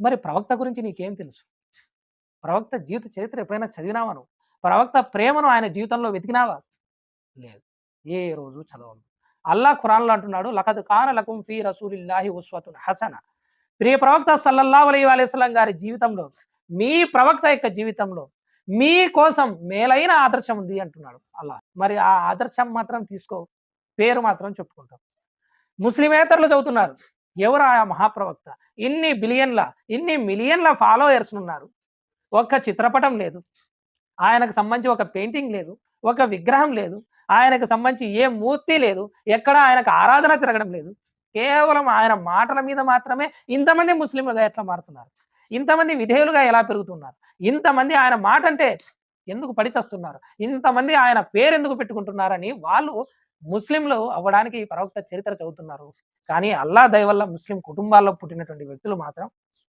మరి ప్రవక్త గురించి నీకేం తెలుసు? ప్రవక్త జీవిత చరిత్ర ఎప్పుడైనా చదివినావా నువ్వు? ప్రవక్త ప్రేమను ఆయన జీవితంలో వెతికినావా? లేదు. ఏ రోజు చదవము. అల్లాహ్ ఖురాన్‌లో అంటున్నాడు, "లఖద్ కాన లకుం ఫీ రసూలిల్లాహి ఉస్వతున్ హసన." ప్రియ ప్రవక్త సల్లల్లాహు అలైహి వసల్లం గారి జీవితంలో, మీ ప్రవక్త యొక్క జీవితంలో మీ కోసం మేలైన ఆదర్శం ఉంది అంటున్నాడు అల్లాహ్. మరి ఆ ఆదర్శం మాత్రం తీసుకో. పేరు మాత్రం చెప్పుకుంటాం. ముస్లిమేతరులు చదువుతున్నారు. ఎవరు ఆ మహాప్రవక్త? ఇన్ని మిలియన్‌ల ఫాలోయర్స్ ఉన్నారు. ఒక్క చిత్రపటం లేదు. ఆయనకు సంబంధించి ఒక పెయింటింగ్ లేదు. ఒక విగ్రహం లేదు. ఆయనకు సంబంధించి ఏ మూర్తి లేదు. ఎక్కడ ఆయనకు ఆరాధన జరగడం లేదు. కేవలం ఆయన మాటల మీద మాత్రమే ఇంతమంది ముస్లింలుగా ఎట్లా మారుతున్నారు? ఇంతమంది విధేయులుగా ఎలా పెరుగుతున్నారు? ఇంతమంది ఆయన మాట అంటే ఎందుకు పడి చస్తున్నారు? ఇంతమంది ఆయన పేరెందుకు పెట్టుకుంటున్నారని వాళ్ళు ముస్లింలు అవ్వడానికి ప్రవక్త చరిత్ర చదువుతున్నారు. కానీ అల్లాహ్ దయ వల్ల ముస్లిం కుటుంబాల్లో పుట్టినటువంటి వ్యక్తులు మాత్రం